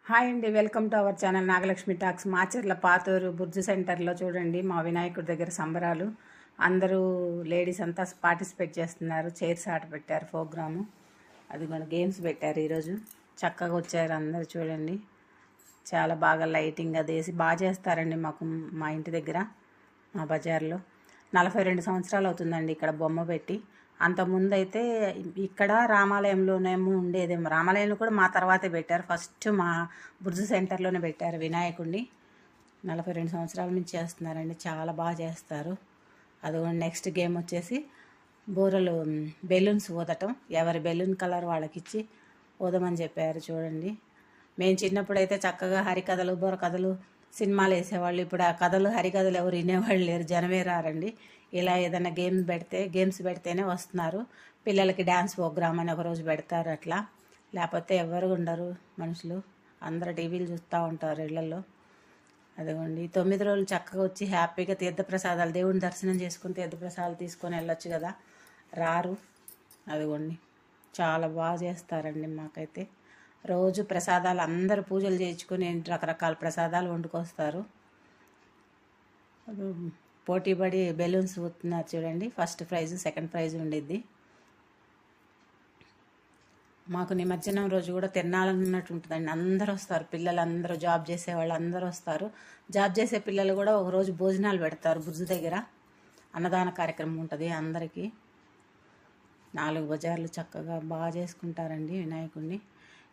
Hi అండి, welcome to our channel Nagalakshmi talks. Macherla Pathuru బుర్జు సెంటర్లో చూడండి మా వినాయకుడి దగ్గర సంబరాలు. అందరూ లేడీస్ అంతా పార్టిసిపేట్ చేస్తున్నారు. చైర్స్ ఆట పెట్టారు, ప్రోగ్రాము అది కూడా గేమ్స్ పెట్టారు. ఈరోజు చక్కగా వచ్చారు అందరు చూడండి. చాలా బాగా లైటింగ్ అది వేసి బాగా చేస్తారండి మాకు మా ఇంటి దగ్గర మా బజార్లో. 42 సంవత్సరాలు అవుతుందండి ఇక్కడ బొమ్మ పెట్టి. అంతకుముందు అయితే ఇక్కడ రామాలయంలోనేమో ఉండేదేమో. రామాలయంలో కూడా మా తర్వాతే పెట్టారు. ఫస్ట్ మా బుర్జు సెంటర్లోనే పెట్టారు వినాయకుడిని. 42 సంవత్సరాల నుంచి చేస్తున్నారండి. చాలా బాగా చేస్తారు. అది నెక్స్ట్ గేమ్ వచ్చేసి బూరలు, బెలూన్స్ ఊదటం. ఎవరి బెలూన్ కలర్ వాళ్ళకి ఇచ్చి ఊదమని చెప్పారు చూడండి. మేము చిన్నప్పుడైతే చక్కగా హరికథలు, బుర్రకథలు సినిమాలు వేసేవాళ్ళు. ఇప్పుడు ఆ కథలు, హరికథలు ఎవరు వినేవాళ్ళు లేరు, జనమే రారండి. ఇలా ఏదైనా గేమ్స్ పెడితేనే వస్తున్నారు. పిల్లలకి డ్యాన్స్ ప్రోగ్రామ్ అని ఒకరోజు పెడతారు అట్లా. లేకపోతే ఎవరు ఉండరు మనుషులు. అందరూ టీవీలు చూస్తూ ఉంటారు ఇళ్లలో. అదిగోండి 9 రోజులు చక్కగా వచ్చి హ్యాపీగా తీర్థప్రసాదాలు, దేవుని దర్శనం చేసుకుని తీర్థప్రసాదాలు తీసుకొని వెళ్ళొచ్చు కదా, రారు. అదిగోండి చాలా బాగా చేస్తారండి. మాకైతే రోజు ప్రసాదాలు అందరూ పూజలు చేయించుకొని రకరకాల ప్రసాదాలు వండుకొస్తారు. పోటీపడి బెలూన్స్ ఊతున్నారు చూడండి. ఫస్ట్ ప్రైజ్, సెకండ్ ప్రైజ్ ఉండిద్ది. మాకు నిమజ్జనం రోజు కూడా తిరణాలన్నట్టు ఉంటుందండి. అందరూ వస్తారు, పిల్లలందరూ, జాబ్ చేసే వాళ్ళు అందరూ వస్తారు. జాబ్ చేసే పిల్లలు కూడా ఒకరోజు భోజనాలు పెడతారు బుర్జు దగ్గర. అన్నదాన కార్యక్రమం ఉంటుంది అందరికీ. 4 బజార్లు చక్కగా బాగా చేసుకుంటారండి వినాయకుడిని.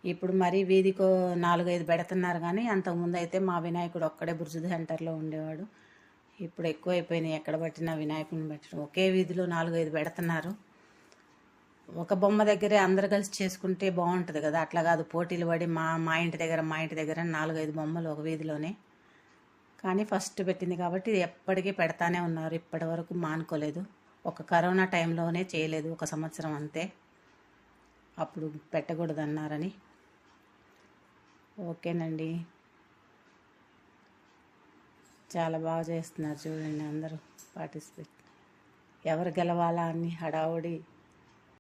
ఇప్పుడు మరీ వీధికో 4-5 పెడుతున్నారు, కానీ అంతకుముందు అయితే మా వినాయకుడు ఒక్కడే బుర్జు సెంటర్లో ఉండేవాడు. ఇప్పుడు ఎక్కువైపోయినాయి, ఎక్కడ పట్టినా వినాయకుడిని పెట్టడం. ఒకే వీధిలో 4-5 పెడుతున్నారు. ఒక బొమ్మ దగ్గరే అందరు కలిసి చేసుకుంటే బాగుంటుంది కదా, అట్లా కాదు. పోటీలు పడి మా ఇంటి దగ్గర 4-5 బొమ్మలు ఒక వీధిలోనే. కానీ ఫస్ట్ పెట్టింది కాబట్టి ఎప్పటికీ పెడతానే ఉన్నారు. ఇప్పటి వరకు మానుకోలేదు. ఒక కరోనా టైంలోనే చేయలేదు, 1 సంవత్సరం అంతే. అప్పుడు పెట్టకూడదు అన్నారని. ఓకేనండి, చాలా బాగా చేస్తున్నారు చూడండి. అందరూ పార్టిసిపేట్. ఎవరు గెలవాలా అని హడావుడి